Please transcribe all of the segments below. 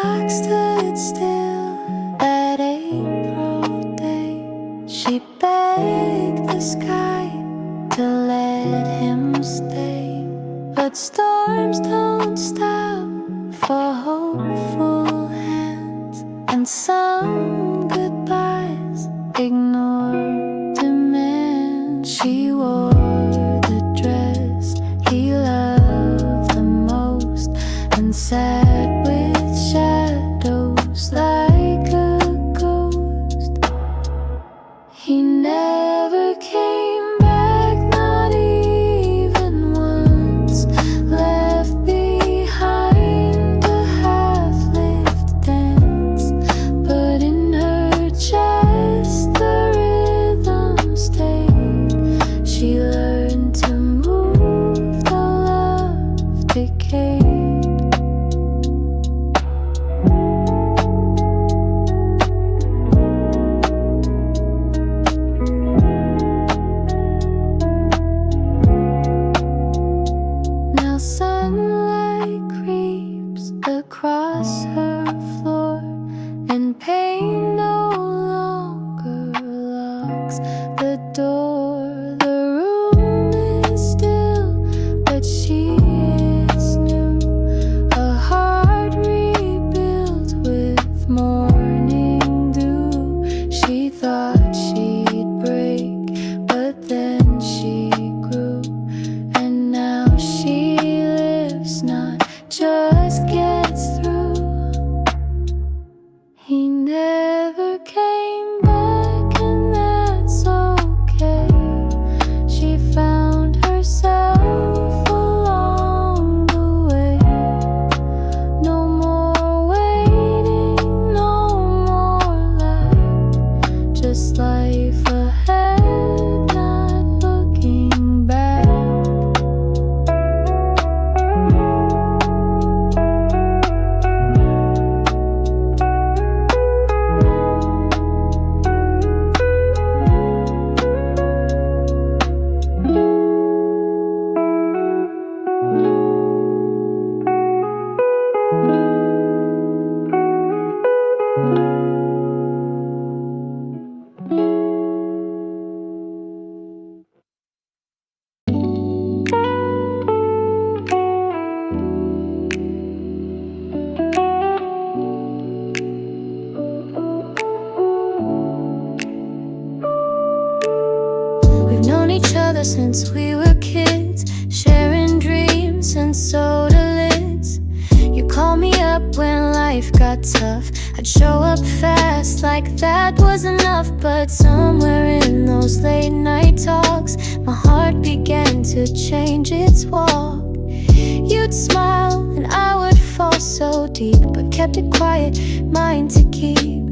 clock stood still that April day. She begged the sky to let him stay, but storms don't stop for hopeful hands, and some goodbyes ignore demands. She wore the dress he loved the most and sat with shadows like a ghost. He never came back, not even once. Left behind a half-lived dance, but in her chest the rhythm stayed. She learned to move though love decayed. Now sunlight creeps across her floor, and pain no longer locks the door. The room is still, but she is new, a heart rebuilt with morning dew. She thought she'd break, but then she grew, and now she lives, not just gets through. He never came back, and that's okay. She found herself along the way. No more waiting, no more life, just life ahead, not looking back. We've known each other since we were kids, sharing dreams and soda lids. You called me up when life got tough. I'd show up fast like that was enough, but somewhere in those late night talks, my heart began to change its walk. You'd smile and I would fall so deep, but kept it quiet, mine to keep.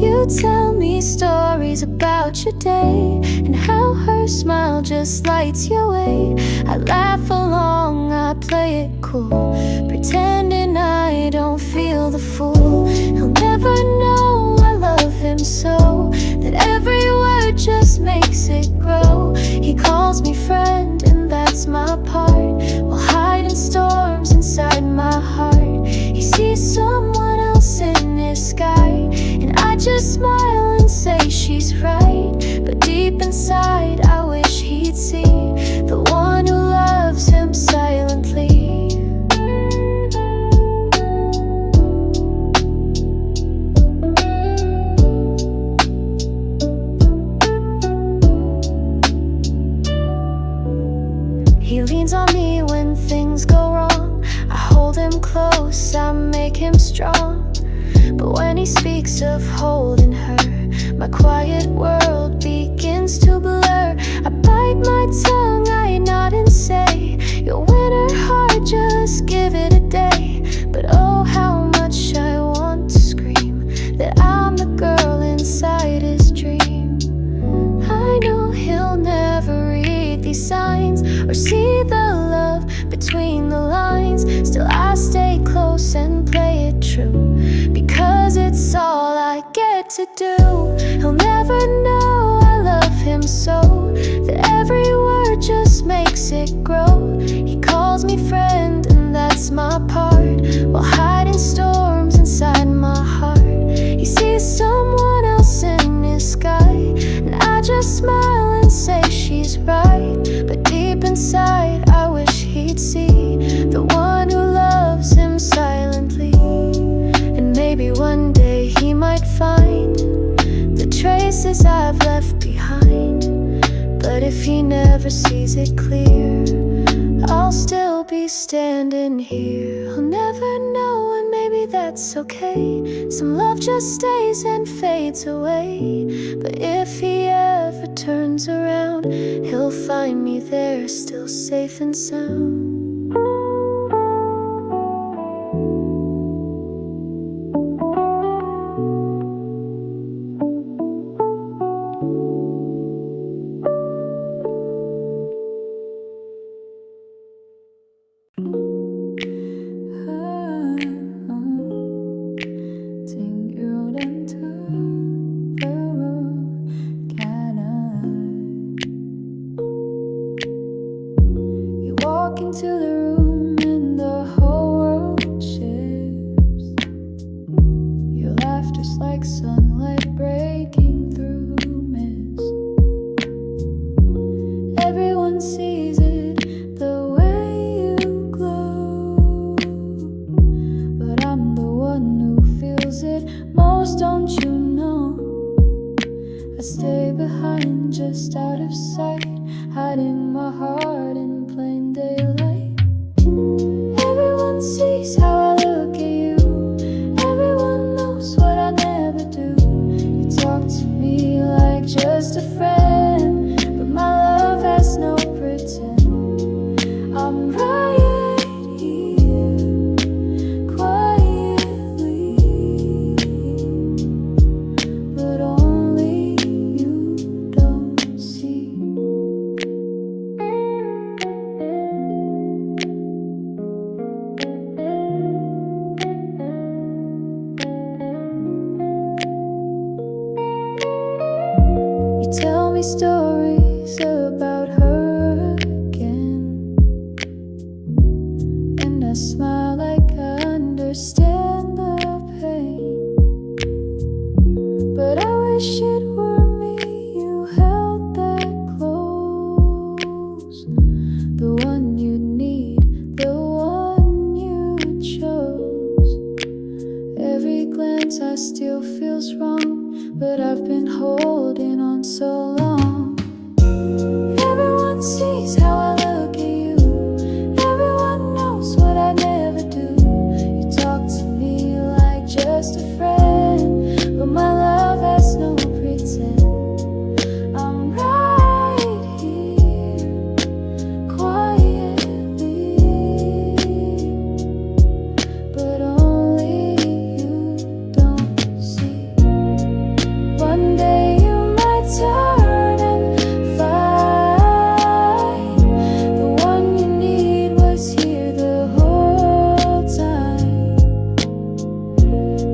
You tell me stories about your day and how her smile just lights your way. I laugh along, I play it cool, pretending I don't feel the fool. He'll never know I love him so, that every word just makes it grow. He calls me friend, and that's my part, while hiding storms inside my heart. He sees someone else in his sky, and I just smile and say she's right, but deep inside I wish he'd see the one who loves him silently. He leans on me when things go wrong, I hold him close, I make him strong. But when he speaks of holding her, my quiet world begins to blur. I bite my tongue, I nod and say, you'll win her heart, just give it a day. But oh, how much I want to scream that I'm the girl inside his dream. I know he'll never read these signs or see the love between the lines. Still I stay close and play it true, because it's all I get to do. He'll never know I love him so, that every word just makes it grow. He calls me friend, and that's my part, while hiding storms inside, I wish he'd see the one who loves him silently. And maybe one day he might find the traces I've left behind. But if he never sees it clear, I'll still be standing here. I'll never know, and maybe that's okay. Some love just stays and fades away. But if he ever turns around, he'll find me there, still safe and sound. Into the room and the whole world shifts. Your laughter's like sunlight breaking through mist. Everyone sees it the way you glow, but I'm the one who feels it most, don't you know? I stay behind, just out of sight, hiding my heart in plain daylight. Everyone sees how I look at you. Everyone knows what I never do. You talk to me like just a friend, but my love has no pretend. I'm right here, quietly, but only you don't see. Tell me stories about her again, and I smile like I understand the pain. But I wish it were me you held that close, the one you need, the one you chose. Every glance I still feels wrong, but I've been holding on so long. Everyone sees how I look at you. Everyone knows what I never do. You talk to me like just a friend, but my love has no pretend. I'm right here, quietly, but only you don't see. One day you might turn and find the one you need was here the whole time.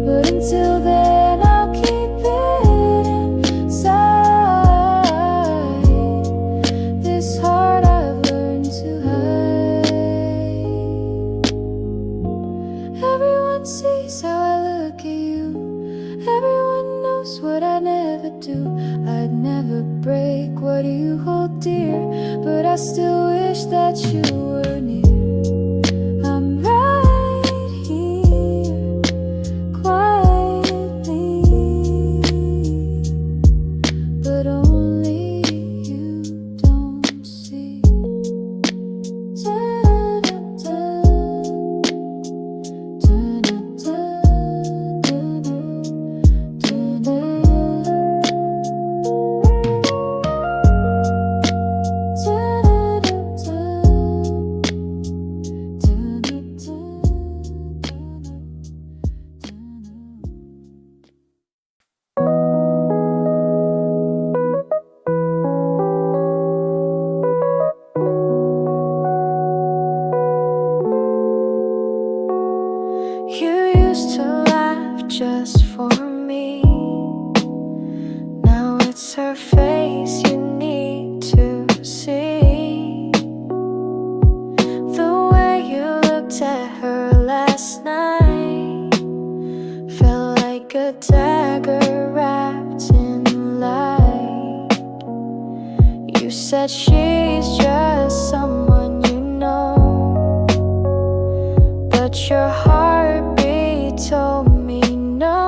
But until then I'll keep it inside, this heart I've learned to hide. Everyone sees how I look at you. Everyone knows what I never do. I'd never break what you hold dear, but I still wish that you were near. I'm right here, quietly, but only you don't see. Da-da-da, da-da-da, You used to laugh just for me. Now it's her face you need to see. The way you looked at her last night felt like a dagger wrapped in light. You said she's just someone but your heartbeat told me no.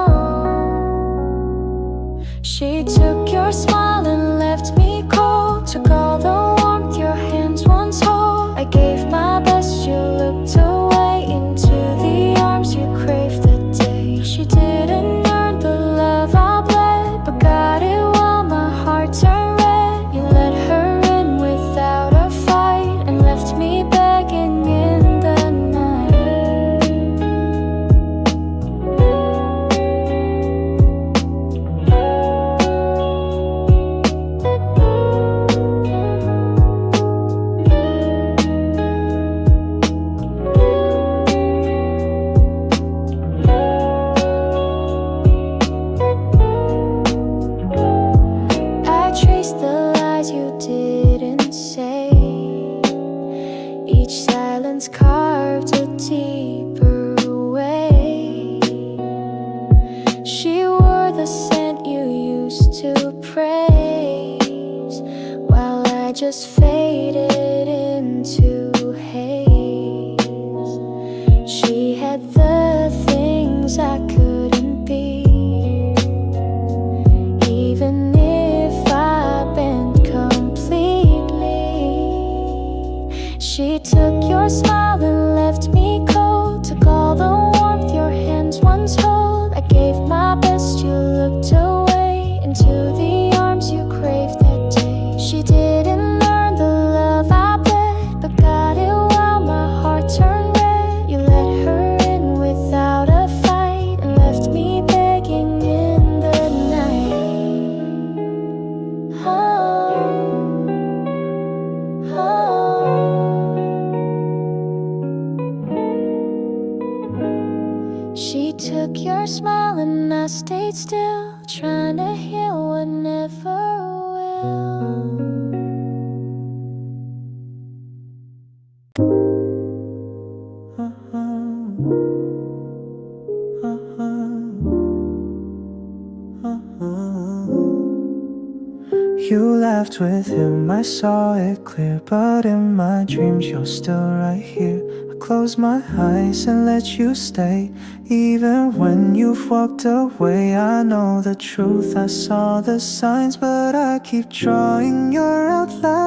She took your smile and left me cold, took all the warmth your hands once hold. I gave my best, you looked away into the arms you craved that day. She didn't earn the love I bled, but got it while my heart turned red. You let her in without a fight and left me begging in the night. I traced the lies you didn't say. Each silence carved a deeper way. She wore the scent you used to praise, while I just faded into haze. She had the things I couldn't be, even if I bent completely. She took your smile and left me cold, took all the warmth your hands once hold. I gave my best, you looked away into the arms you craved that day. She didn't earn the love I bled, but got it while my heart turned red. You let her in without a fight and left me begging in the night. She took your smile and I stayed still, trying to heal what never will. You laughed with him, I saw it clear, but in my dreams you're still right here. I close my eyes and let you stay, even when you've walked away. I know the truth, I saw the signs, but I keep drawing your outlines.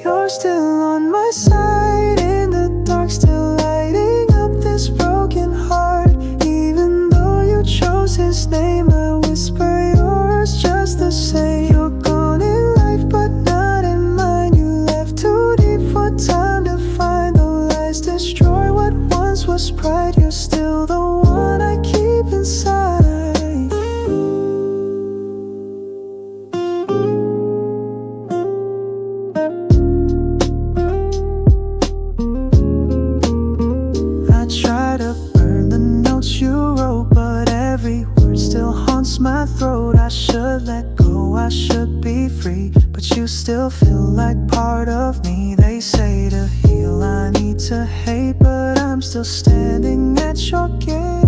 You're still on my side in the dark, still lighting up this broken heart. Even though you chose his name, I whisper yours just the same. You're gone in life, but not in mine. You left too deep for time to find. The lies destroy what once was pride. You're still the one I keep inside. I try to burn the notes you wrote, but every word still haunts my throat. I should let go, I should be free, but you still feel like part of me. They say to heal I need to hate, but I'm still standing at your gate.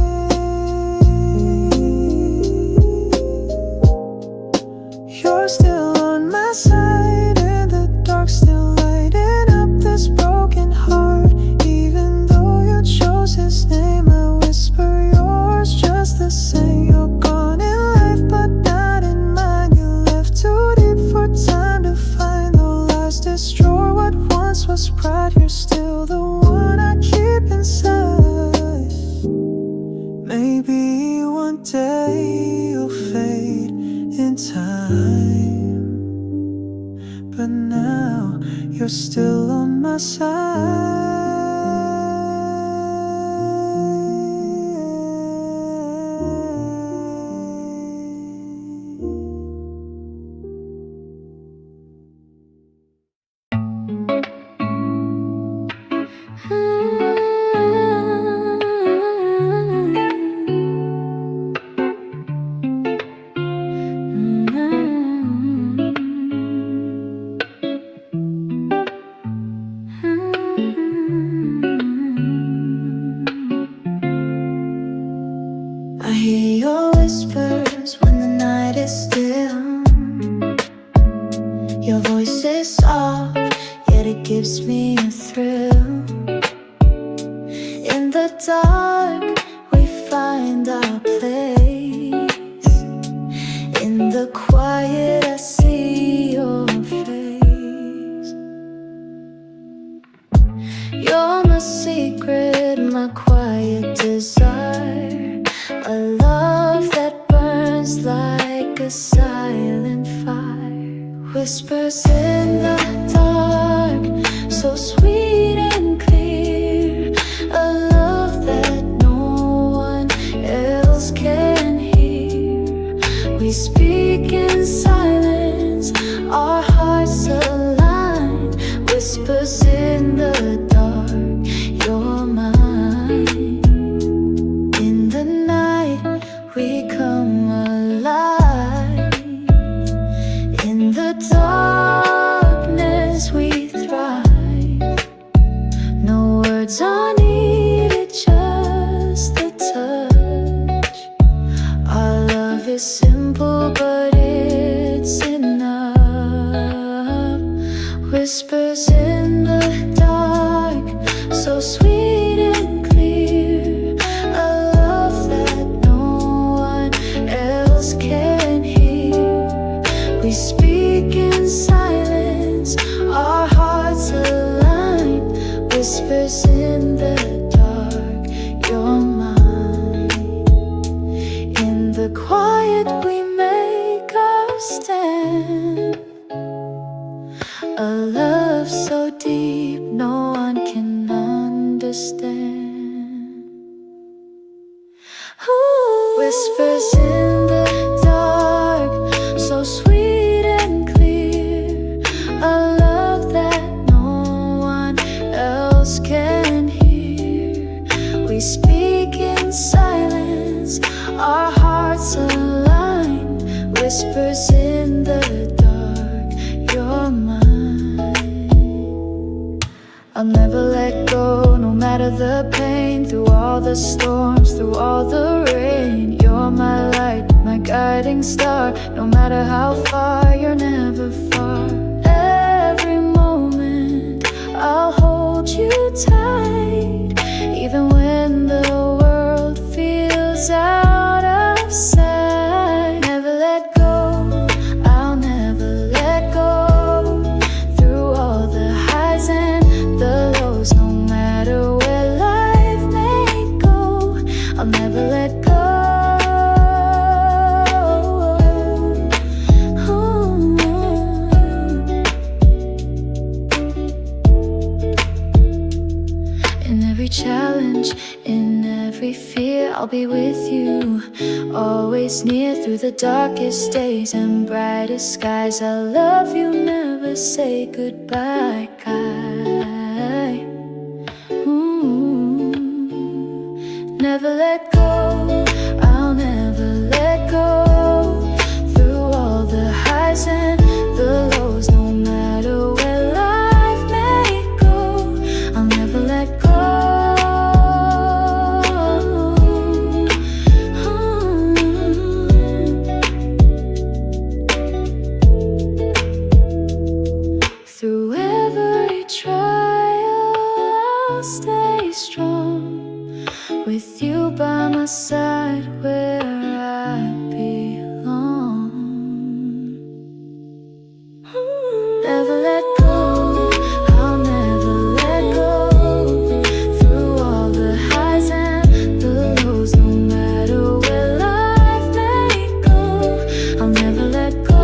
You're still on my side in the dark, still lighting up this broken heart. Even though you chose his name, I whisper yours just the same. You're gone in life, but not in mine. You left too deep for time to find. The lies destroy what once was pride. You're still the one I keep inside. Maybe one day you'll fade in time, but now you're still on my side. I hear your whispers when the night is still. Your voice is soft, that it gives me a thrill. In the dark, we find our place. In the quiet, I see your face. You're my secret, my quiet desire. A love that burns like a silent fire. Whispers in the dark, so sweet and clear. A love that no one else can hear. We speak in silence, our hearts align. Whispers in the dark, you're mine. In the night, we come alive. In the darkness, we thrive. No words are needed, just the touch. Our love is simple, but it's enough. Whispers in the dark, so sweet and clear. A love that no one else can hear. We speak in silence, our hearts align. Whispers in the dark, you're mine. In the quiet, we make our stand. A love so deep, no one can understand. Ooh. Whispers in the dark, so sweet and clear. A love that no one else can hear. We speak in silence, our hearts align. Whispers in the dark, you're mine. I'll never let go, no matter the pain. Through all the storms, through all the rain. You're my light, my guiding star. No matter how far, you're never far. Every moment, I'll hold you tight. Even when the world feels out of sight. Never let go, I'll never let go. Through all the highs and the lows, no matter where life may go, I'll never let go. In every challenge, in every fear, I'll be with you, always near. Through the darkest days and brightest skies, I love you, never say goodbye, Kai. Never let go, I'll never let go. Through all the highs and the lows, no matter where life may go, I'll never let go. Through every trial, I'll stay strong. With you by my side, where I belong. Never let go, I'll never let go. Through all the highs and the lows, no matter where life may go, I'll never let go.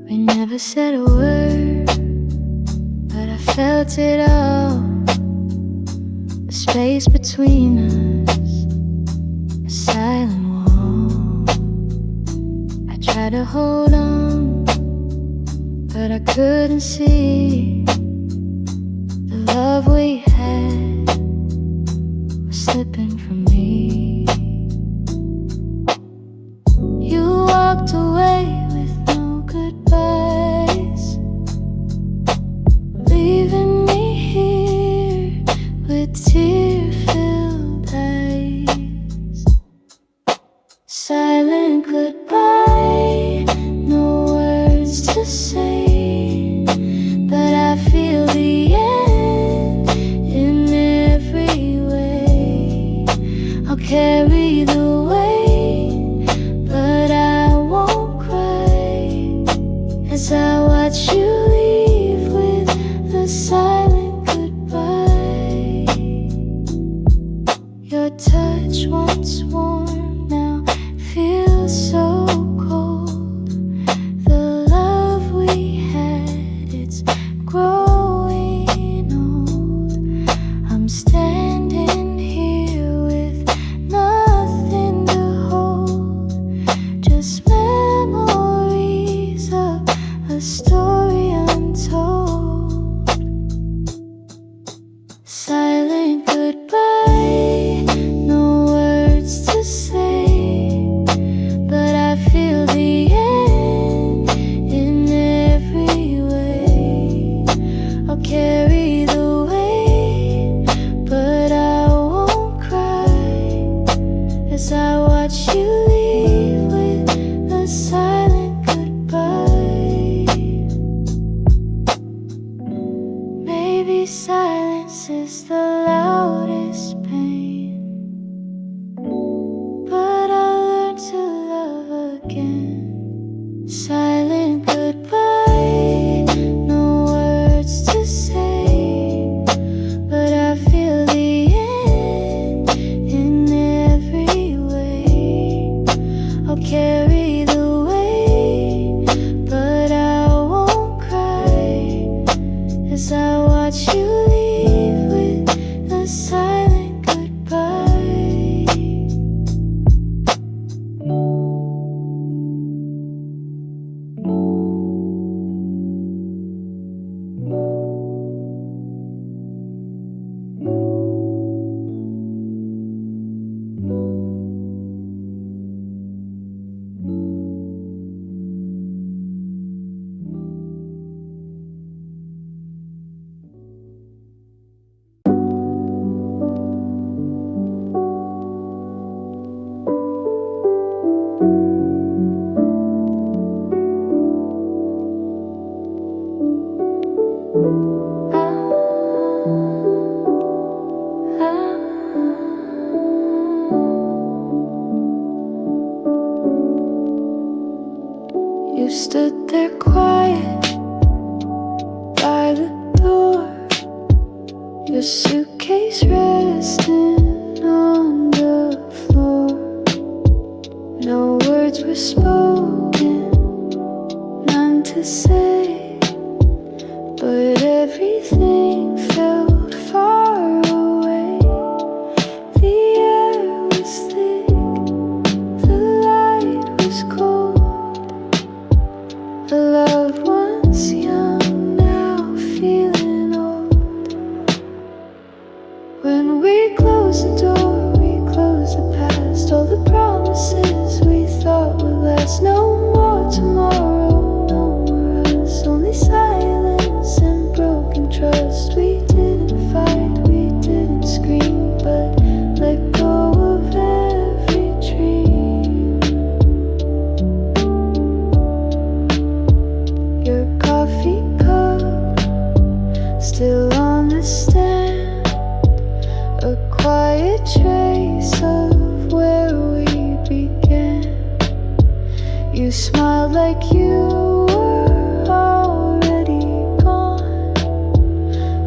We never said a word, but I felt it all. The space between us, a silent wall. I tried to hold on, but I couldn't see. The love we had was slipping from me. I'll carry the weight, but I won't cry as I watch you leave with a silent goodbye. Your touch once warm now feels so cold. The love we had, it's growing old. I'm standing here with nothing to hold, just memories of a story untold. Silent goodbye, no words to say, but I feel the end in every way. I'll carry the weight, but I won't cry as I watch you leave with a silent goodbye. Maybe silence is the loudest pain, but I learned to love again. Silent goodbye, no words to say, but I feel the end in every way. I'll carry the weight, but I won't cry as I watch you leave with a silent goodbye. You stood there quiet by the door, your suitcase resting on the floor. No words were spoken, none to say, but everything felt far away. The air was thick, the light was cold. A loved one's young, now feeling old. When we close the door, we close the past. All the promises we thought would last. No more tomorrow, no more us. Only silence and broken trust. We didn't fight, we didn't scream, but let go of every dream. Your coffee cup still on the stand, a quiet trace of where we began. You smiled like you were already gone,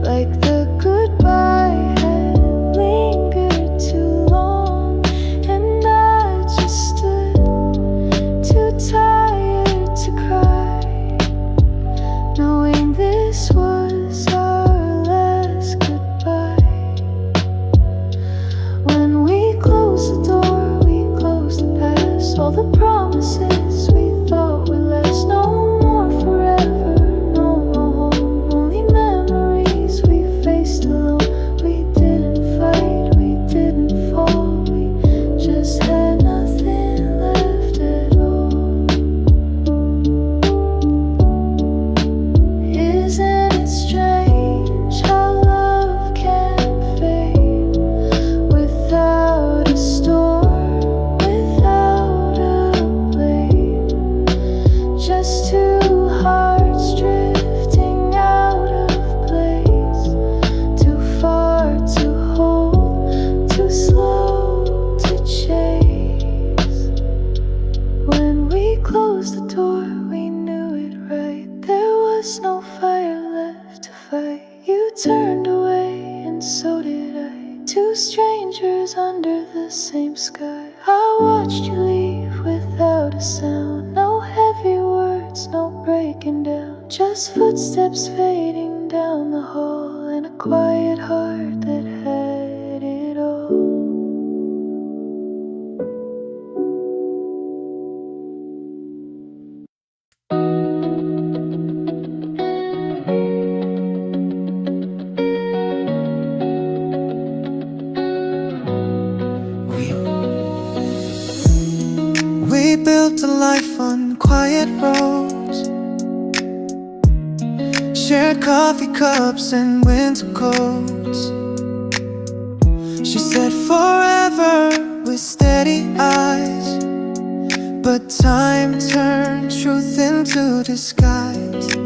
like the goodbye had lingered too long. And I just stood too tired to cry, knowing this was our last goodbye. When we close the door, we close the past. All the promises we thought would last. No strangers under the same sky. I watched you leave without a sound. No heavy words, no breaking down. Just footsteps fading down the hall, and a quiet heart that had it all. We built a life on quiet roads, shared coffee cups and winter coats. She said forever with steady eyes, but time turned truth into disguise.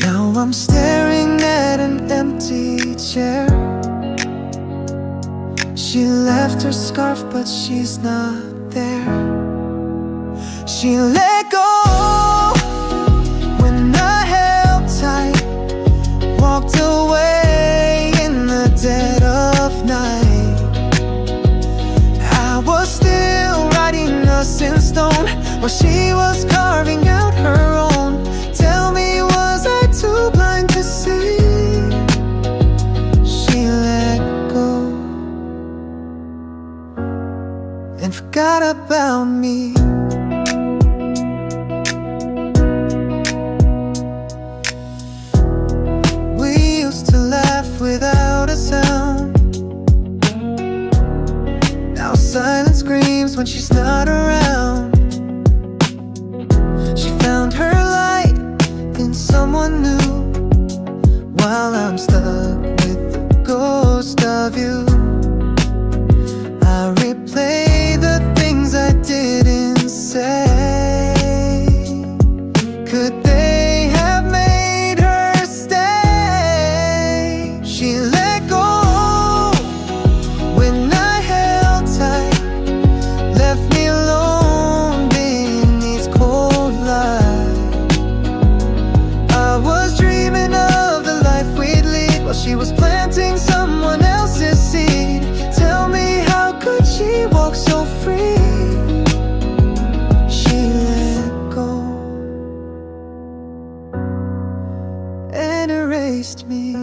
Now I'm staring at an empty chair. She left her scarf but she's not there. She let go when I held tight, walked away in the dead of night. I was still writing us in stone while she was carving out her own. Tell me, was I too blind to see? She let go and forgot about me. We used to laugh without a sound. Now silence screams when she's not around. She found her light in someone new, while I'm stuck with the ghost of you. I replay the things I didn't say. Could they have made her stay? She let go when I held tight, left me alone beneath cold light. I was dreaming of the life we'd lead while she was planting someone else's seed. Tell me, how could she walk so free? She let go and erased me.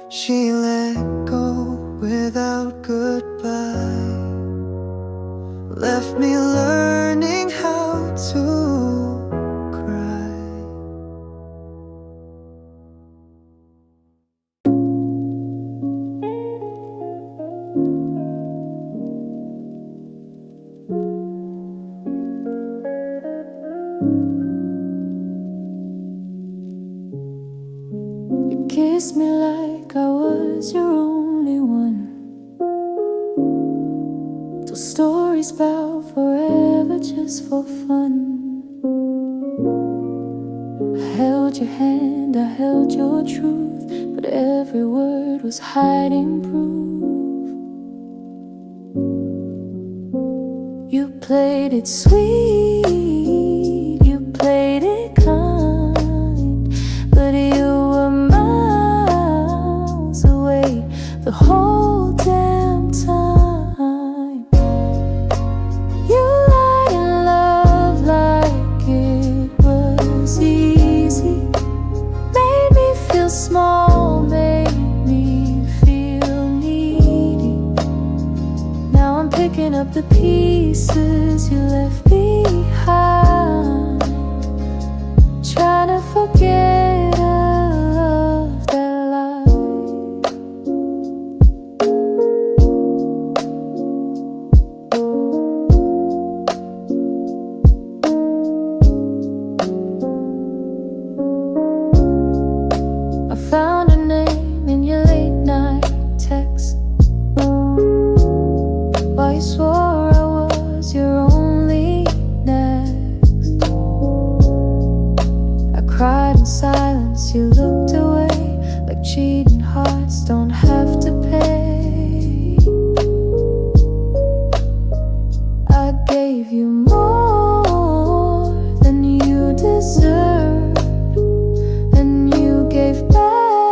She let go without goodbye, left me learning how to cry. You kissed me like I was your only one. Told stories about forever just for fun. I held your hand, I held your truth, but every word was hiding proof. You played it sweet, you played it kind, but you were miles away the whole damn time. You lied in love like it was easy, made me feel small, made me feel needy. Now I'm picking up the pieces you left behind, trying to forget a love that lied. I found a name in your late night text, while you swore I was your only next. I cried in silence, you looked away, like cheating hearts don't have to pay. I gave you more than you deserved, and you gave back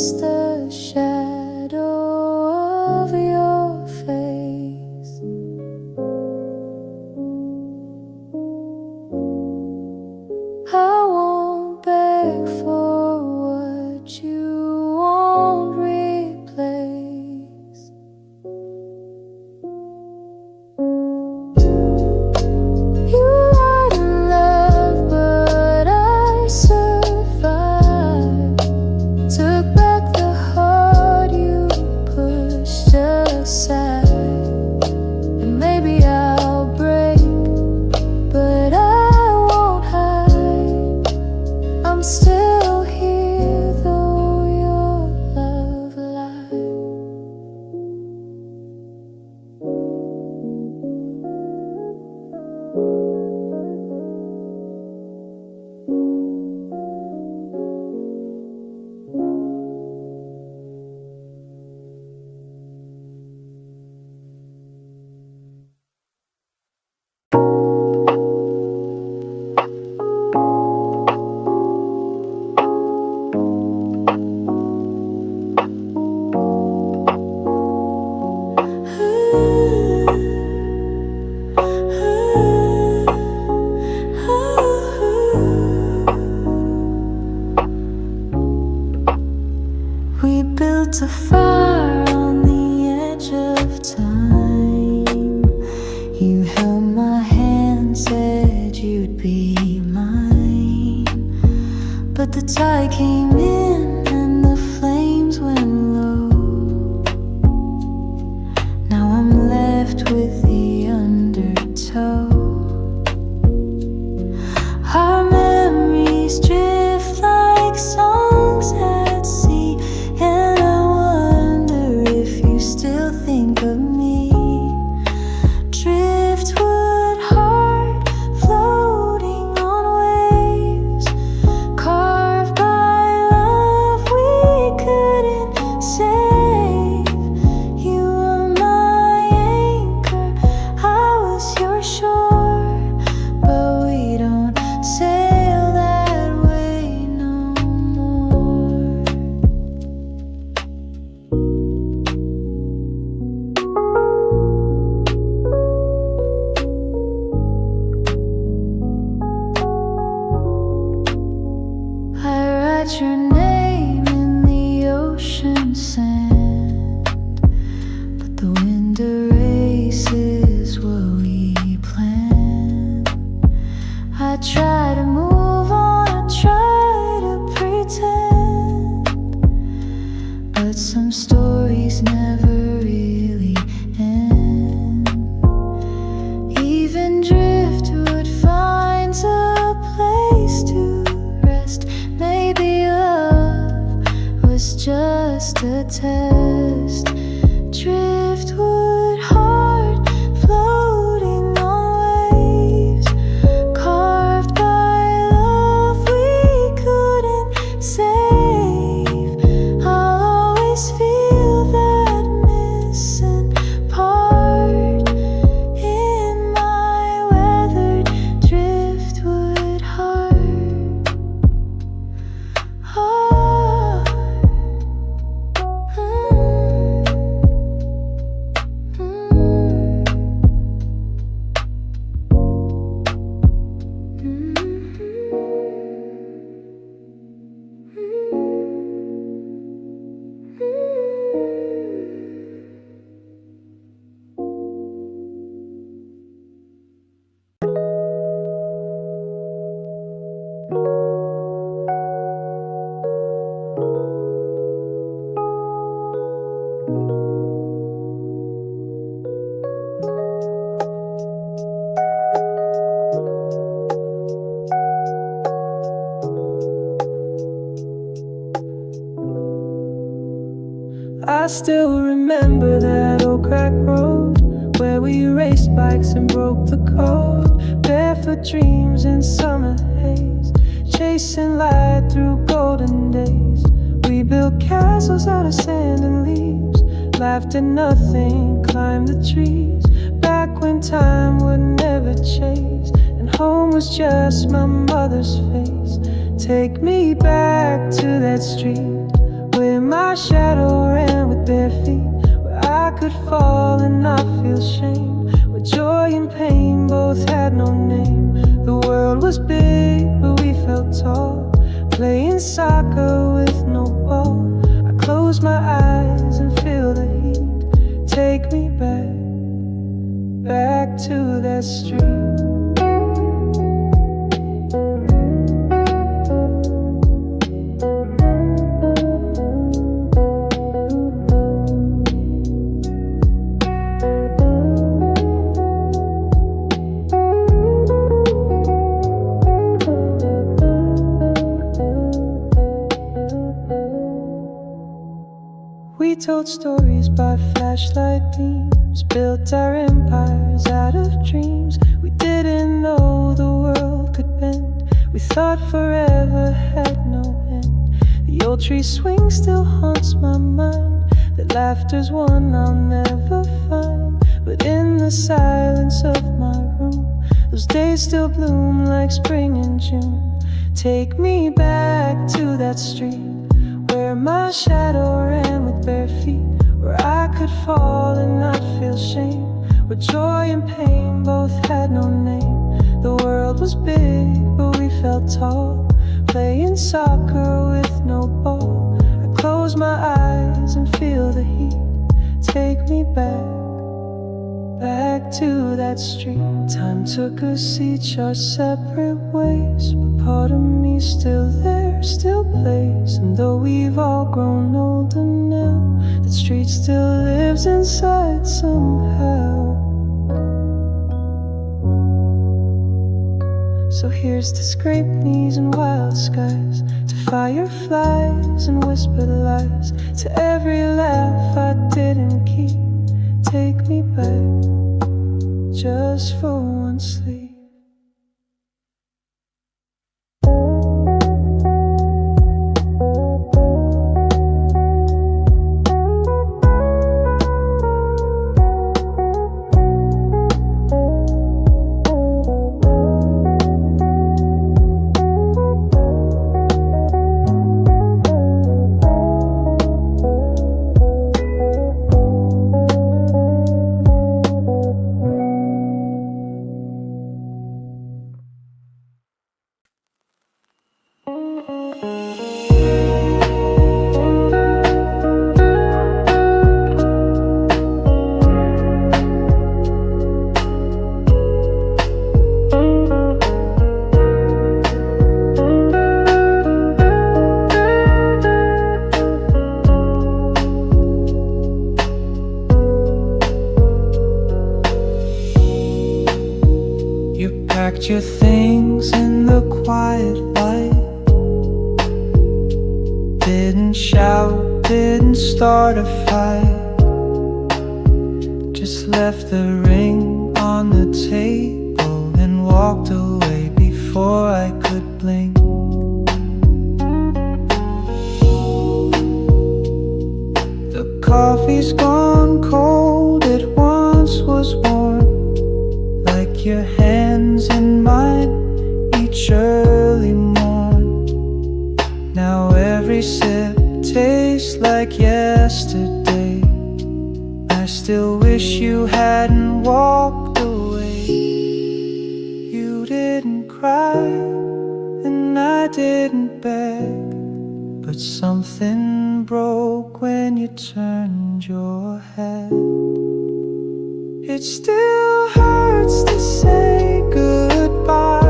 trace the shadow of your face. I won't beg for what you won't replace. You lied in love, but I survived. Took back the heart you pushed aside. And maybe I'll break, but I won't hide. I'm still here, though your love lied. We built a fire on the edge of time. You held my hand, said you'd be mine. But the tide came in and the flames went low. Now I'm left with the undertow. Our memories drift like songs at sea, and I wonder if you still think of me. Driftwood heart floating on waves, carved by love we couldn't save. You were my anchor, I was your shore, but we don't sail that way no more. I write your name in the ocean sand, but the wind erases what we planned. I try to move on, I try to pretend, but some stories never really end. Even driftwood finds a place to rest. Maybe love was just a test. Driftwood heart floating on waves, carved by love we couldn't save. I'll always feel that missing part in my weathered driftwood heart. I still remember that old crack road where we raced bikes and broke the code. Barefoot dreams in summer haze, chasing light through golden days. We built castles out of sand and leaves, laughed at nothing, climbed the trees. Back when time would never chase, and home was just my mother's face. Take me back to that street where my shadow ran with bare feet, where I could fall and not feel shame, where joy and pain both had no name. The world was big, but we felt tall, playing soccer with no ball. I close my eyes and feel the heat. Take me back, back to that street. We told stories by flashlight beams, built our empires out of dreams. We didn't know the world could bend. We thought forever had no end. The old tree swing still haunts my mind. That laughter's one I'll never find. But in the silence of my room, those days still bloom like spring in June. Take me back to that street where my shadow ran with bare feet, where I could fall and not feel shame, where joy and pain both had no name. The world was big, but we felt tall, playing soccer with no ball. I close my eyes and feel the heat. Take me back, back to that street. Time took us each our separate ways, but part of me still there, still plays. And though we've all grown older now, that street still lives inside somehow. So here's to scraped knees and wild skies, to fireflies and whispered lies, to every laugh I didn't keep. Take me back, just for one sleep. Your things in the quiet light, didn't shout, didn't start a fight, just left the ring on the table and walked away before I could blink. The coffee's gone cold, it once was warm, like your hands in mine each early morn. Now every sip tastes like yesterday. I still wish you hadn't walked away. You didn't cry and I didn't beg, but something broke when you turned your head. It still hurts to say goodbye,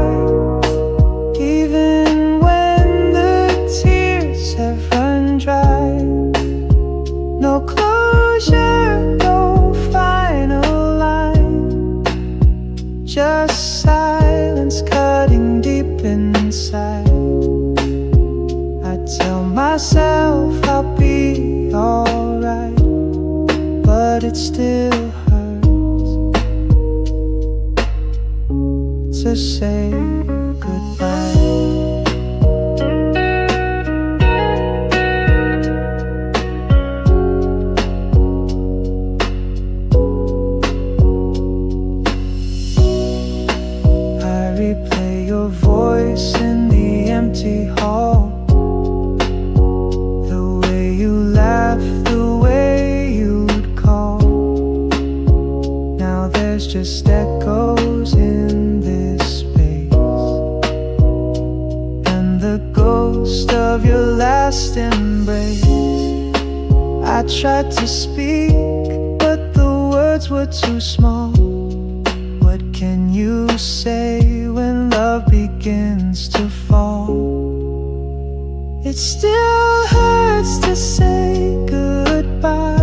even when the tears have run dry. No closure, no final line, just silence cutting deep inside. I tell myself I'll be alright, but it still to say goodbye. I replay your voice in the empty hall, the way you ghost of your last embrace. I tried to speak, but the words were too small. What can you say when love begins to fall? It still hurts to say goodbye.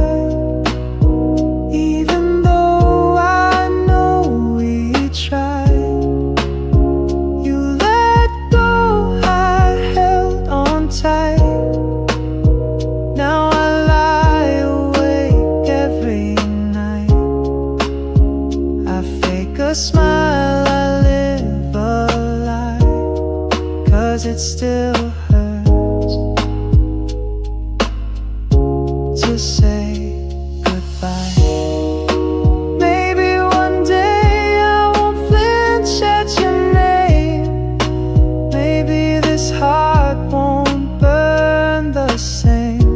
Smile, I live a lie, 'cause it still hurts to say goodbye. Maybe one day I won't flinch at your name. Maybe this heart won't burn the same.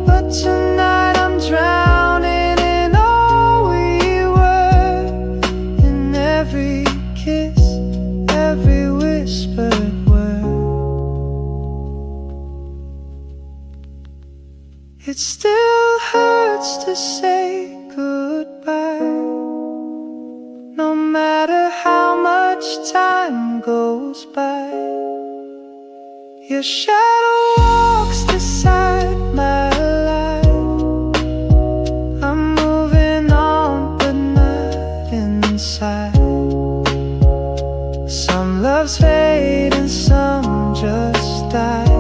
But tonight I'm drowning in all we were, in every kiss, every whispered word. It still hurts to say goodbye. No matter how much time goes by, your shadow walks beside my life. I'm moving on, but not inside. Some loves fade and some just die,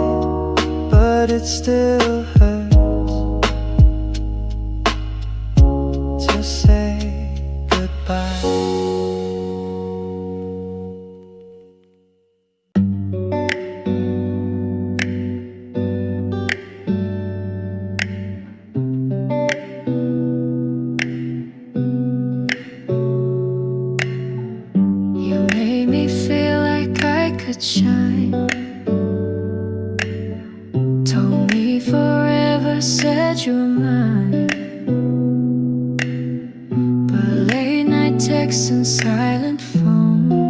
but it still hurts to say goodbye. You made me feel like I could shine. Told me forever, said you were mine. But late night texts and silent phone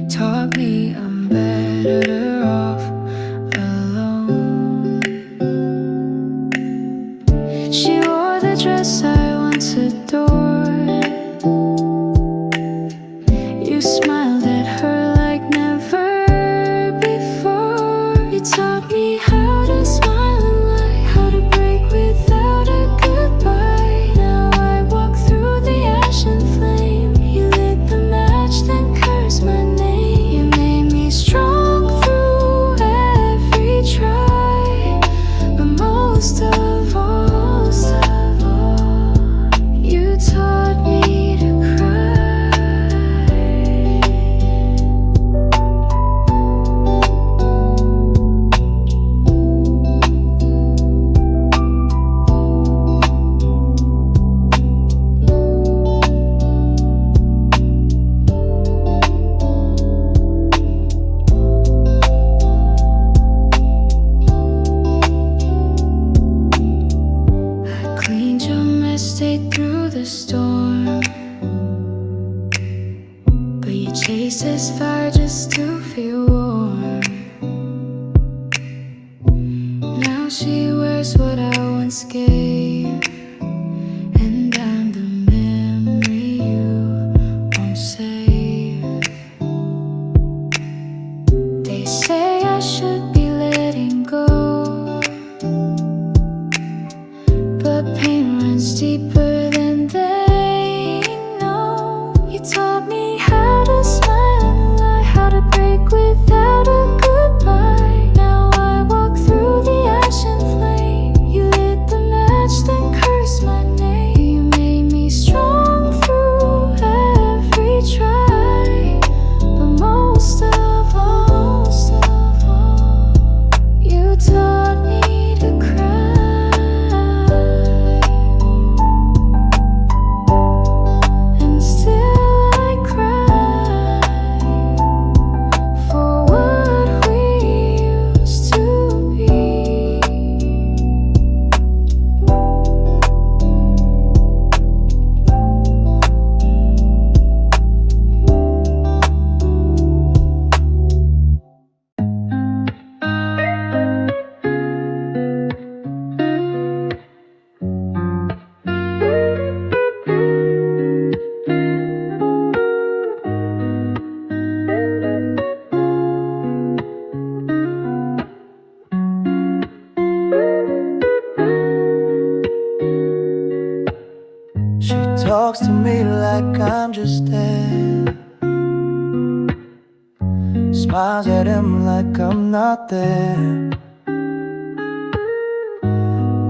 taught me I'm better off alone. She wore the dress I once adored. You smiled at her like never before. You taught me how to smile and lie, how to break without a goodbye. Now I walk through the ashen flame. You lit the match, then cursed my name. You made me strong through every try, but most of all, you taught me to cry. I cleaned your mess, stayed through the storm, but you chased this fire just to feel warm. Now she wears what I once gave, and I'm the memory you won't save. They say I should be letting go, but pain runs deeper than they know. You taught me how to smile and lie, how to break without a goodbye. Now I walk through the ashen flame. You lit the match, then talks to me like I'm just dead. Smiles at him like I'm not there.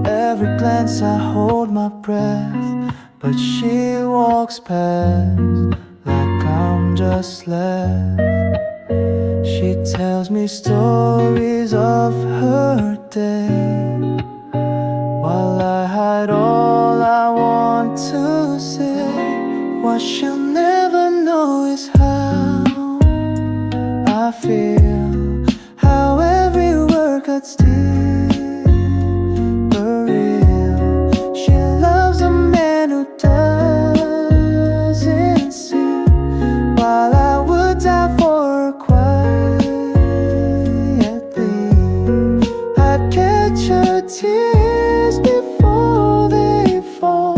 Every glance I hold my breath, but she walks past like I'm just left. She tells me stories of her day, while I hide all I want to say. What she'll never know is how I feel, how every word cuts deep. But real, she loves a man who doesn't see, while I would die for her quietly. I'd catch her tears before they fall,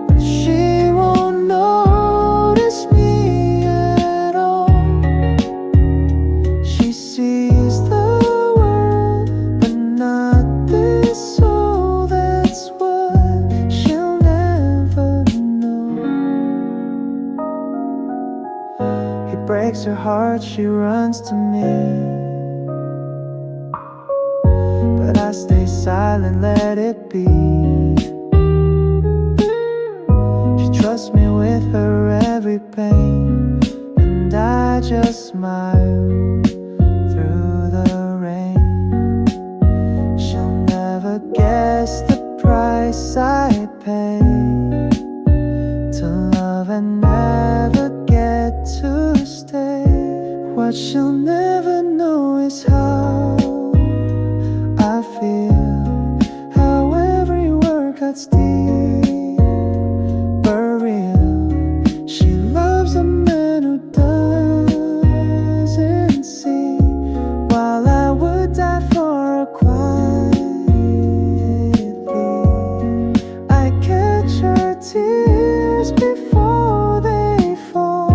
but she won't notice me at all. She sees the world, but not this soul. That's what she'll never know. He breaks her heart, she runs to me, but I stay silent, let it be. She trusts me with her every pain, and I just smile through the rain. She'll never guess the price I pay to love and never get to stay. What she'll never know is how I feel, how every word cuts deep. But real, she loves a man who doesn't see, while I would die for her quietly. I catch her tears before they fall,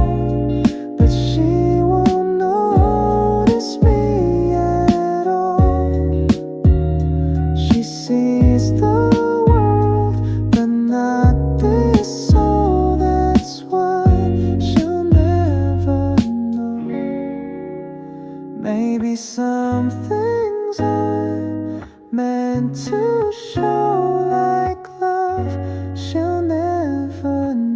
but she won't notice me at all. She sees the world, but not this soul. That's what she'll never know. Maybe some things aren't meant to show, like love, she'll never know.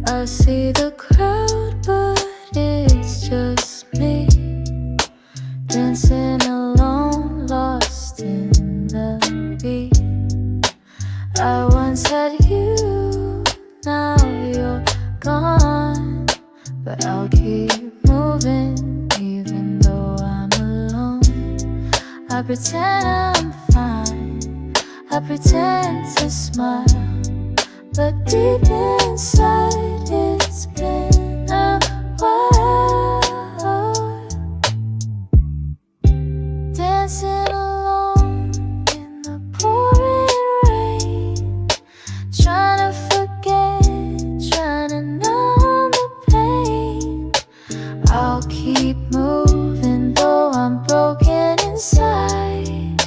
I see the crowd, but it's just me, dancing alone, lost in the beat. I once had you, now you're gone, but I'll keep moving even though I'm alone. I pretend I'm fine, I pretend to smile, but deep inside it's been a while. Dancing alone in the pouring rain, trying to forget, trying to numb the pain. I'll keep moving though I'm broken inside,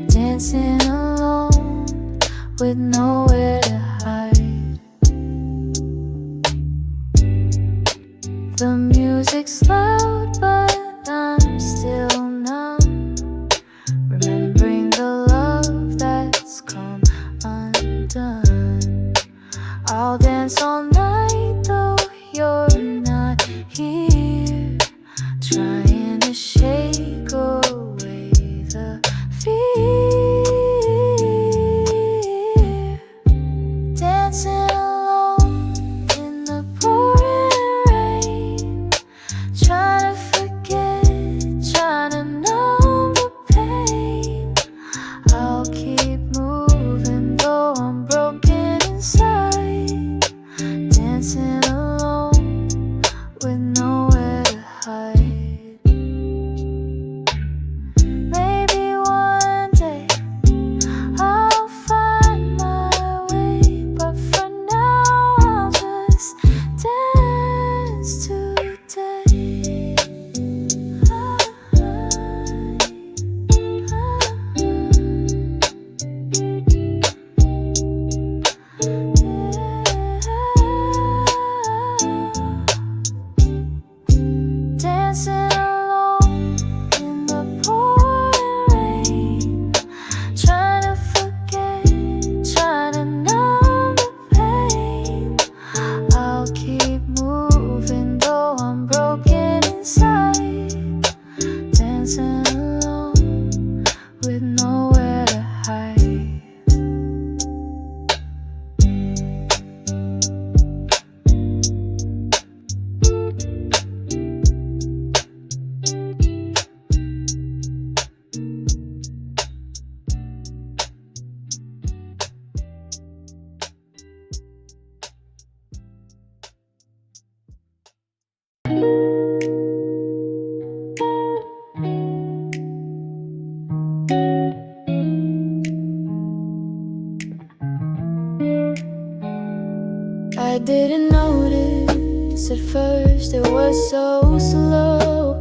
dancing alone with nowhere to hide. The music's loud, but I'm still numb, remembering the love that's come undone. I'll dance all night though you're not here, trying to shake away the fear. Dancing alone in the pouring rain, trying to I didn't notice at first it was so slow,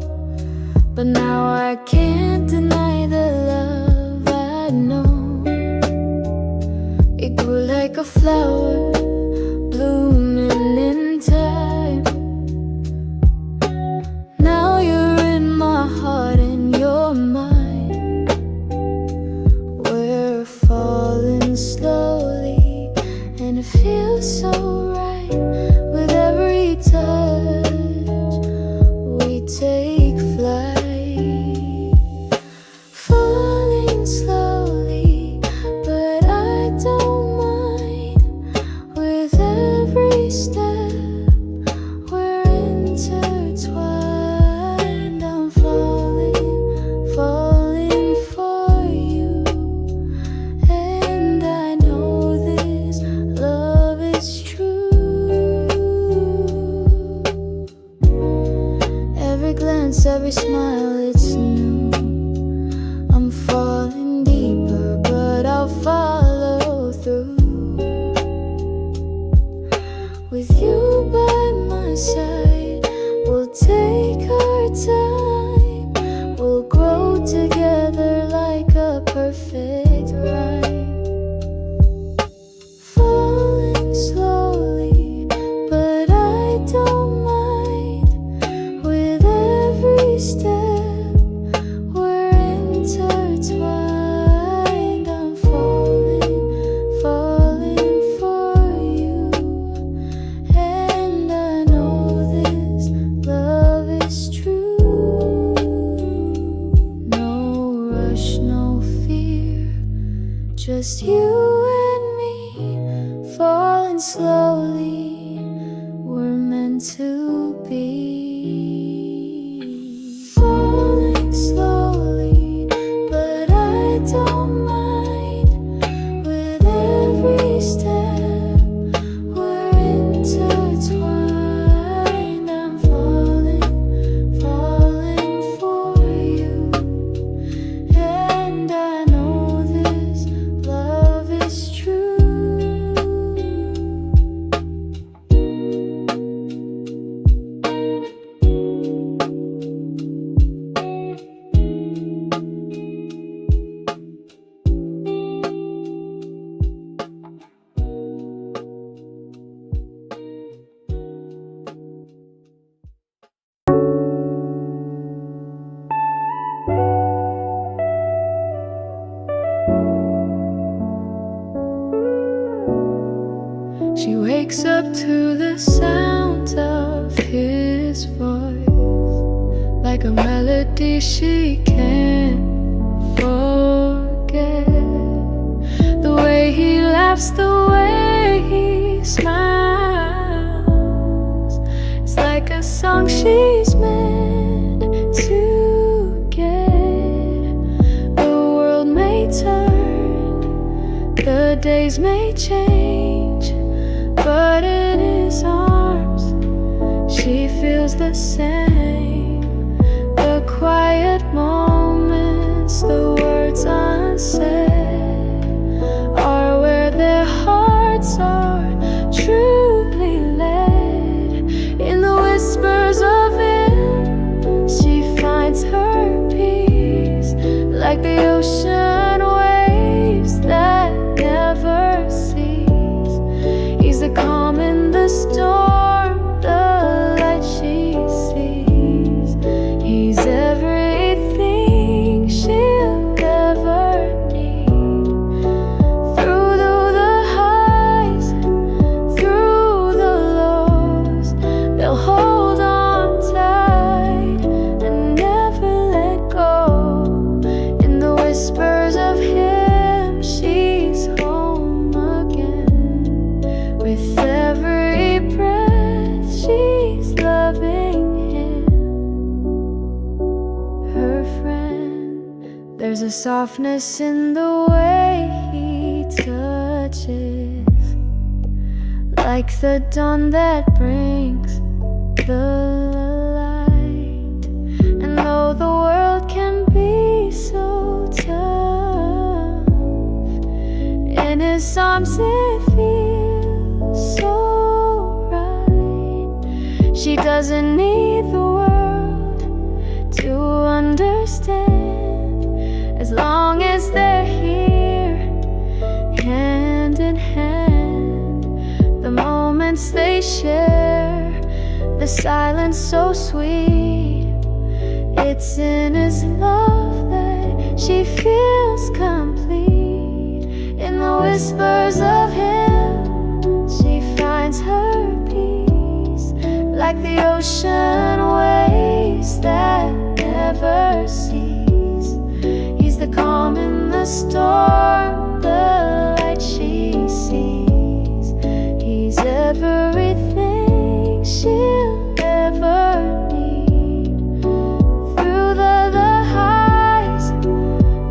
but now I can't deny the love I know. It grew like a flower blooming in time. Now you're in my heart and you're mine. We're falling slowly and it feels so right. With every touch we take flight. Falling slowly, but I don't mind. With every step we're intertwined. I'm falling, falling for you. And I know this love is true. Every glance, every smile, it's new. I'm falling deeper, but I'll follow through. With you by my side, we'll take our time. We'll grow together like a perfect rhyme. Falling slowly, but I don't mind. With every step we're intertwined. I'm falling, falling for you. And I know this love is true. No rush, no fear, just you and me. Falling slowly, we're meant to be. Falling slowly, but I don't mind. With every step we're intertwined. I'm falling, falling for you. And I know this love is true. She wakes up to the sound of his voice, like a melody she can't forget. The way he laughs, the way he smiles, it's like a song she's meant to get. The world may turn, the days may change, but in his arms she feels the same. The quiet moments, the words unsaid, are where their hearts are truly led. In the whispers of him, she finds her peace, like the ocean waves that never cease. He's the calm in the storm, the light she sees. He's everything she'll ever need. Through the highs, through the lows, they'll hold on tight and never let go. In the whispers of him, she's home again. With every breath, she's loving him, her friend. There's a softness in the way he touches, like the dawn that brings the light. And though the world can be so tough, in his arms it feels so She doesn't need the world to understand, as long as they're here, hand in hand. The moments they share, the silence so sweet. It's in his love that she feels complete. In the whispers of him, she finds her peace, like the ocean waves that never cease. He's the calm in the storm, the light she sees. He's everything she'll ever need. Through the highs,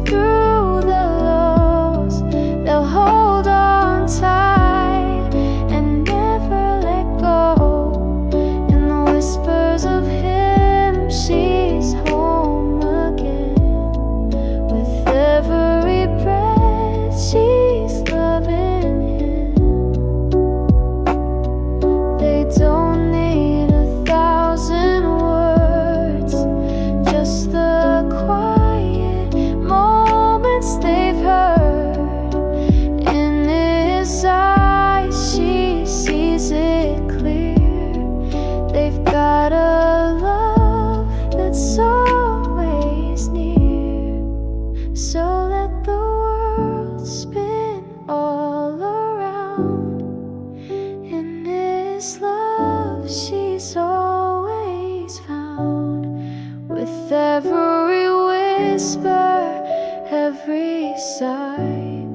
through the lows, they'll hold on tight and never let go. In the whispers of him, she's home again. With every breath, she's loving him. They don't need 1,000 words, just the quiet moments they've heard. In his eyes, she sees it clear. They've got a love that's always near. So let the world spin all around. In his love, she's always found. With every whisper, every sigh,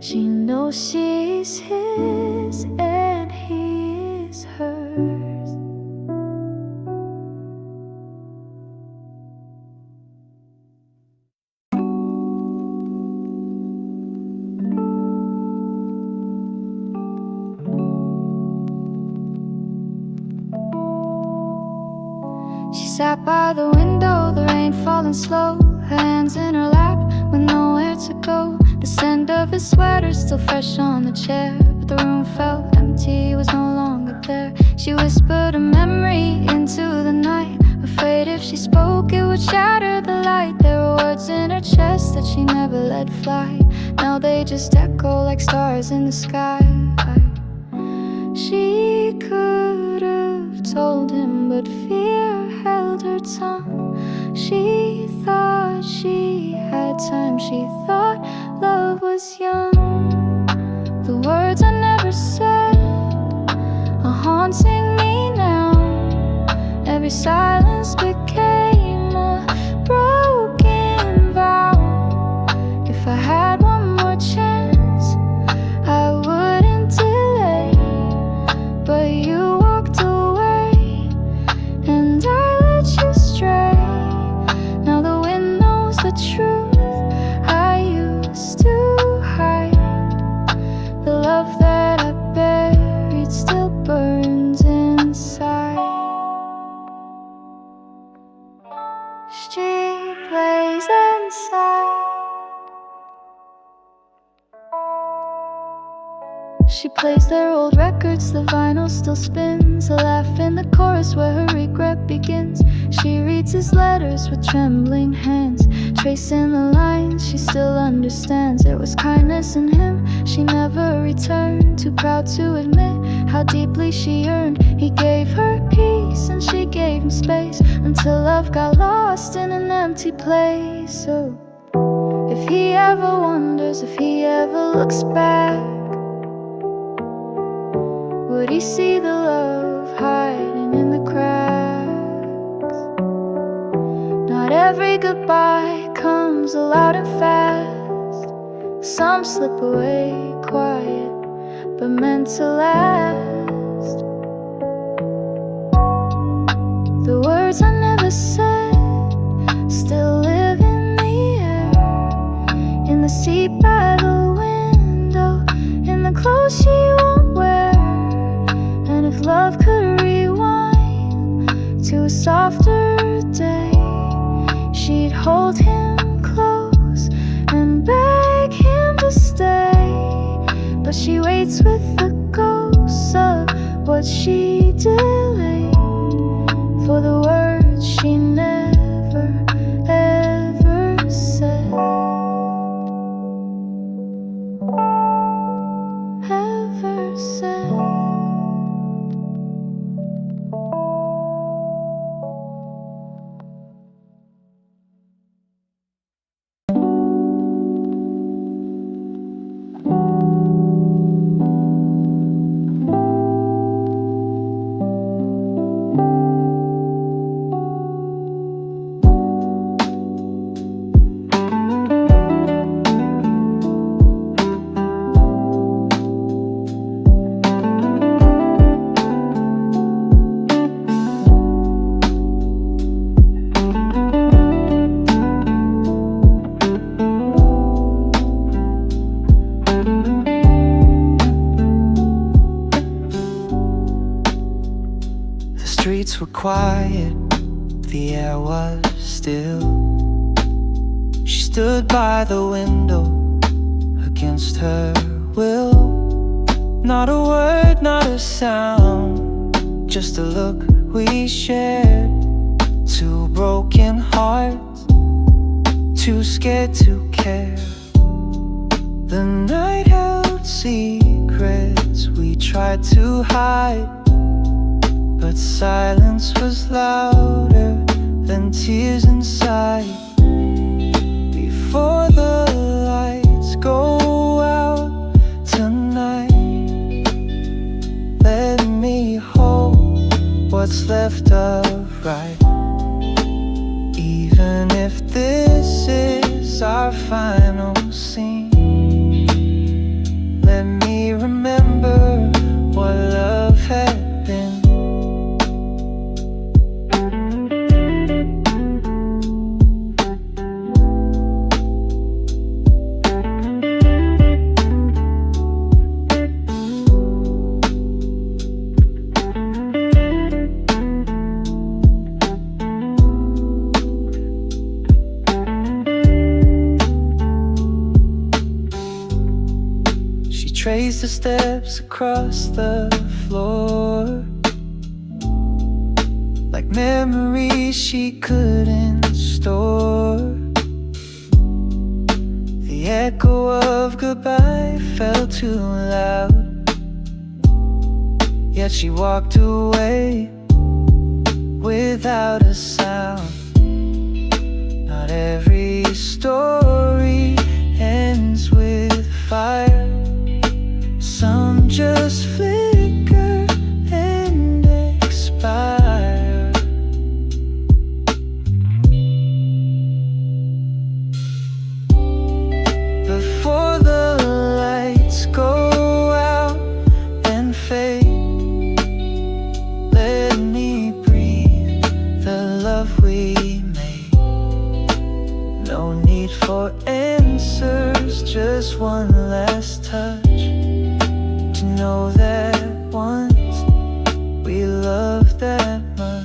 she knows she's his and he is hers. She sat by the window, the rain falling slow, her hands in her lap with nowhere to go. The scent of his sweater still fresh on the chair, but the room felt empty, was no longer there. She whispered a memory into the night, afraid if she spoke it would shatter the light. There were words in her chest that she never let fly, now they just echo like stars in the sky. She could have told him, but fear held her tongue. She thought she had time, she thought love was young. The words I never said are haunting me now. Every silence became a broken vow. If I had one more chance, I wouldn't delay, but you walked away and I let you stray. Now the wind knows the truth I used to hide. The love that I buried still burns inside. She plays inside. She plays their old records, the vinyl still spins. A laugh in the chorus where her regret begins. She reads his letters with trembling hands, tracing the lines she still understands. There was kindness in him she never returned, too proud to admit how deeply she yearned. He gave her peace and she gave him space, until love got lost in an empty place. So if he ever wonders, if he ever looks back, would he see the love hiding in the cracks? Not every goodbye comes loud and fast. Some slip away quiet, but meant to last. The words I never said still live in the air, in the seat by the window, in the clothes she won't wear. And if love could rewind to a softer day, she'd hold him close and beg him to stay. But she waits with the ghosts of what she delayed. for the words she never ever said. Ever said. The streets were quiet, the air was still. She stood by the window against her will. Not a word, not a sound, just a look we shared. Two broken hearts, too scared to care. The night held secrets we tried to hide, but silence was louder than tears inside. Before the lights go out tonight, let me hold what's left of right. Even if this is our final scene, let me remember what love had been. Traced the steps across the floor, like memories she couldn't store. The echo of goodbye felt too loud, yet she walked away without a sound. Not every story ends with fire. Some just flicker and expire. Before the lights go out and fade, let me breathe the love we made. No need for answers, just one last touch. Know that once we loved that much.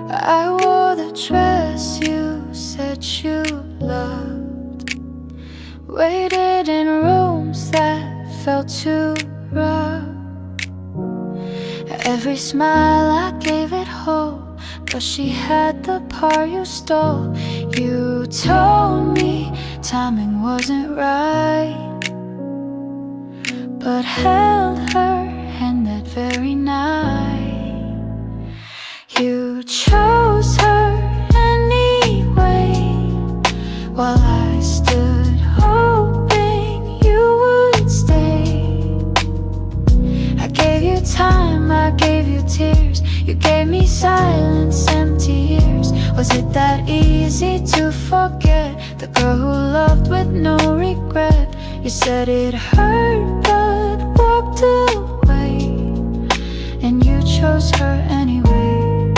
I wore the dress you said you loved, waited in rooms that felt too rough. Every smile I gave it hope, but she had the part you stole. You told me timing wasn't right, but held her hand that very night. You chose her anyway, while I stood hoping you would stay. I gave you time, I gave you tears, you gave me silence, empty years. Was it that easy to forget the girl who loved with no regret? You said it hurt but walked away, and you chose her anyway.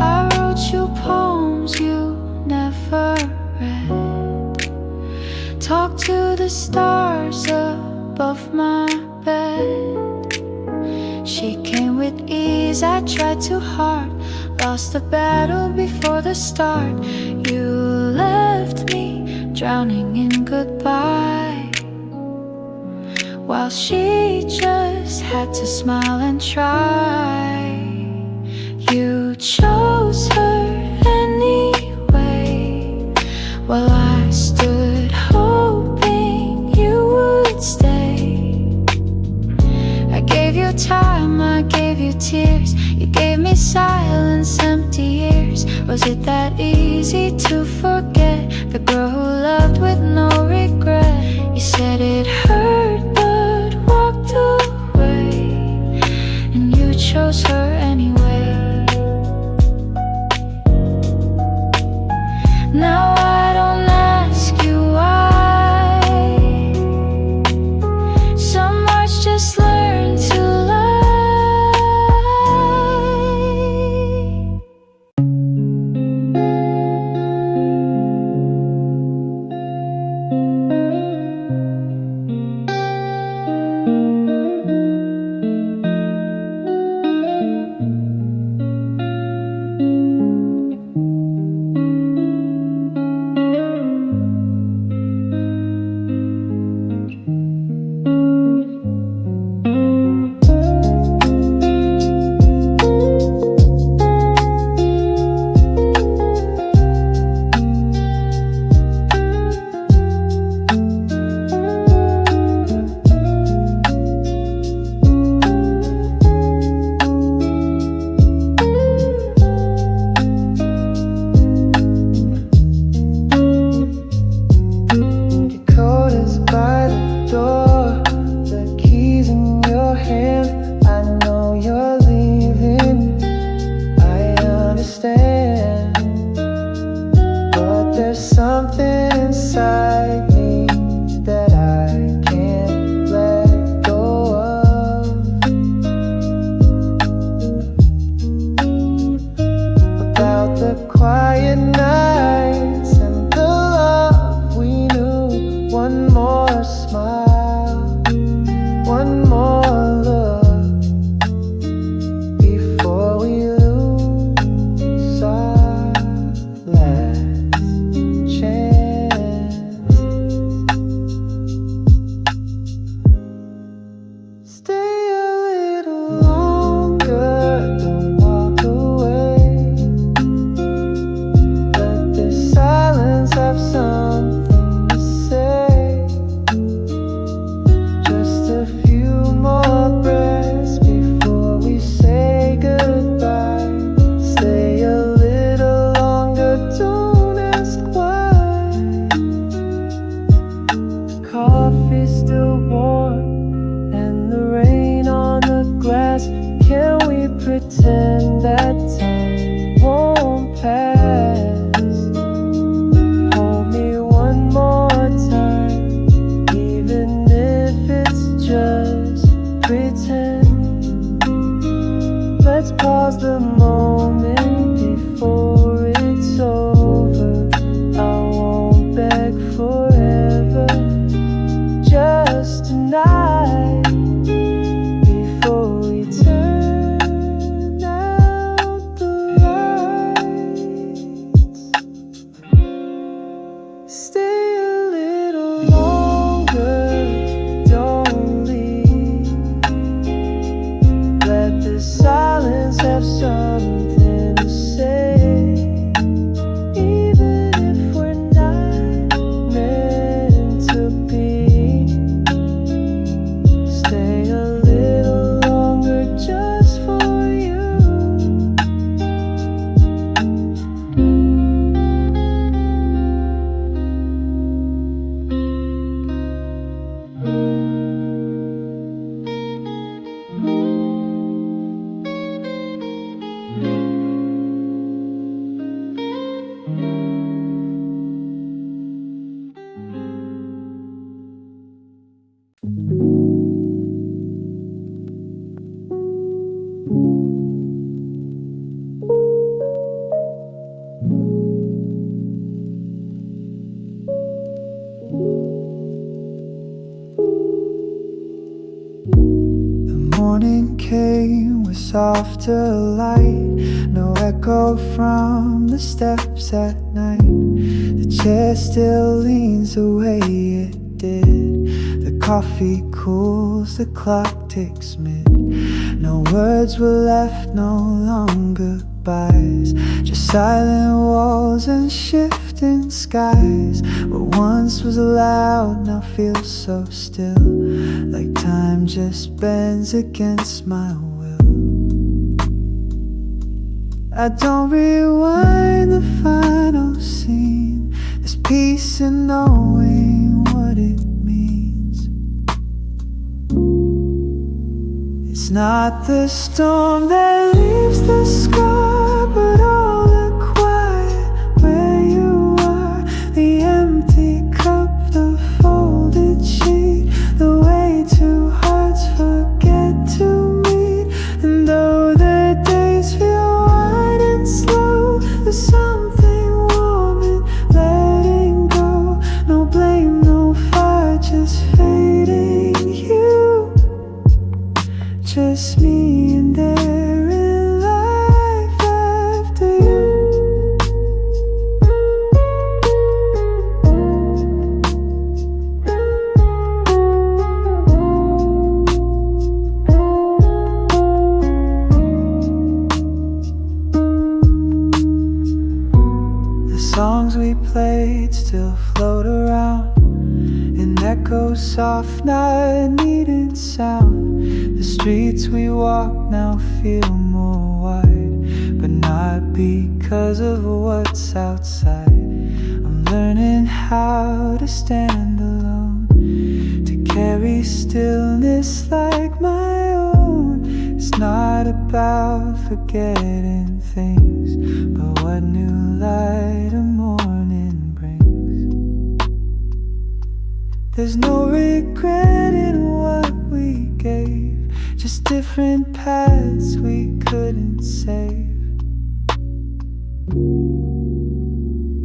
I wrote you poems you never read, talked to the stars above my bed. She came with ease, I tried too hard, lost the battle before the start. You left me drowning in goodbye, while she just had to smile and try. You chose her anyway, while I stood hoping you would stay. I gave you time, I gave you tears, you gave me silence, empty years. Was it that easy to forget the girl who loved with no regret? You said it hurt but walked away, and you chose her anyway. Now I don't ask you why, some hearts just learn to lie. flame with softer light. No echo from the steps at night. The chair still leans the way it did. The coffee cools, the clock ticks mid. No words were left, no longer goodbyes. Just silent walls and shifting skies. What once was loud now feels so still, like time just bends against my will. I don't rewind the final scene. There's peace in knowing what it means. It's not the storm that leaves the scar, but all the quiet where you are. The empty cup, the folded sheet, the way two hearts forget to meet. And though the days feel wide and slow, there's something warm in letting go. No blame, no fire, just fading you. Just me and there in life after you. The songs we played still float around in echoes soft, not needed sound. The streets we walk now feel more wide, but not because of what's outside. I'm learning how to stand alone, to carry stillness like my own. It's not about forgetting things, but what new light a morning brings. There's no regret in what we gave, just different paths we couldn't save.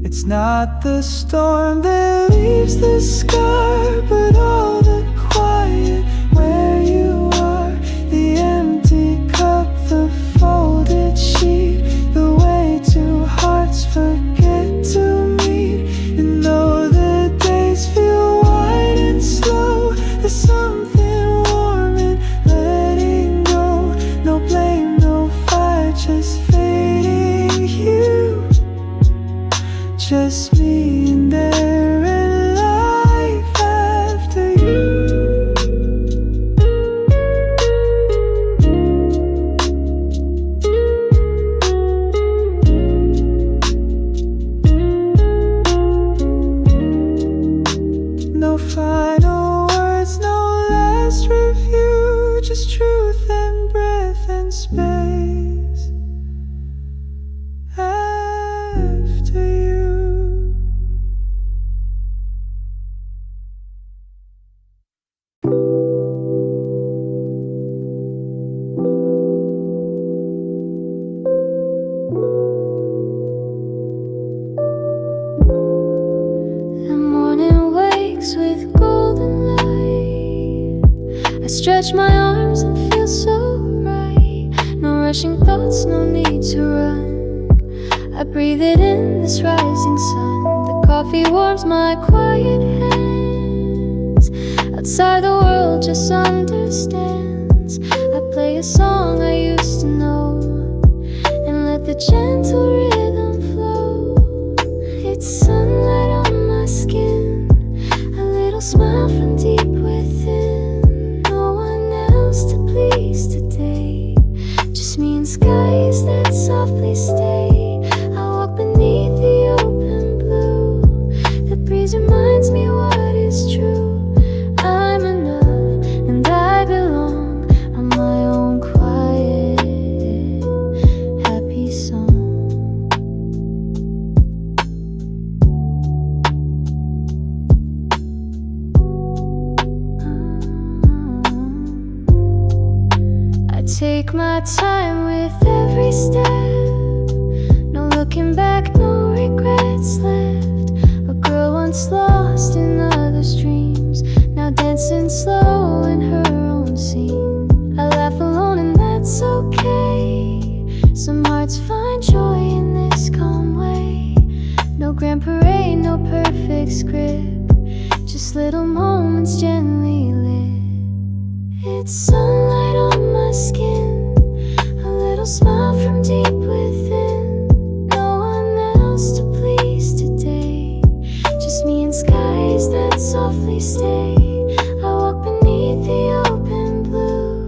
It's not the storm that leaves the scar, but all the quiet where you are. The empty cup, the folded sheet, the way two hearts forget to meet. And though the days feel wide and slow, there's something warm in letting go. No blame, no fire, just fading you. Just me and there in life after you. No final words, no last review, just truth and breath and space after you. The morning wakes with golden light. I stretch my arms and feel so right. No rushing thoughts, no need to run. I breathe it in, this rising sun. The coffee warms my quiet hands. Outside the world just understands. I play a song I used to know and let the gentle rhythm flow. It's sunlight on my skin, a little smile from deep within. No one else to please today, just me and skies that softly stay. I walk beneath the open blue. The breeze reminds me what is true. I'm enough and I belong. I'm my own quiet, happy song. I take my time with every step. No looking back, no regrets left. A girl once lost in others' dreams, now dancing slow in her own scene. I laugh alone and that's grand parade, no perfect script, just little moments gently lit. It's sunlight on my skin, a little smile from deep within. No one else to please today, just me and skies that softly stay. I walk beneath the open blue,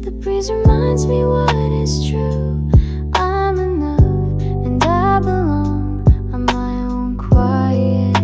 the breeze reminds me what is true. I'm enough and I belong, I'm my own quiet,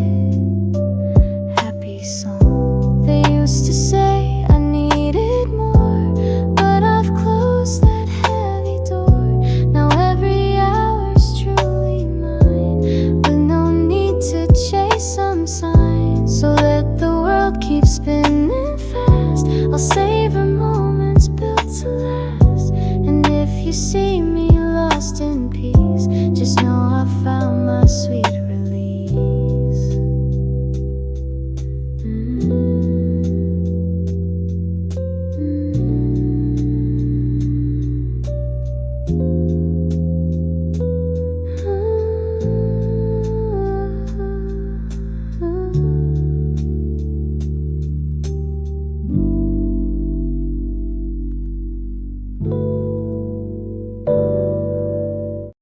happy song. They used to say I needed more, but I've closed that heavy door. Now every hour's truly mine, with no need to chase some sign. So let the world keep spinning fast, I'll savor moments built to last. And if you see me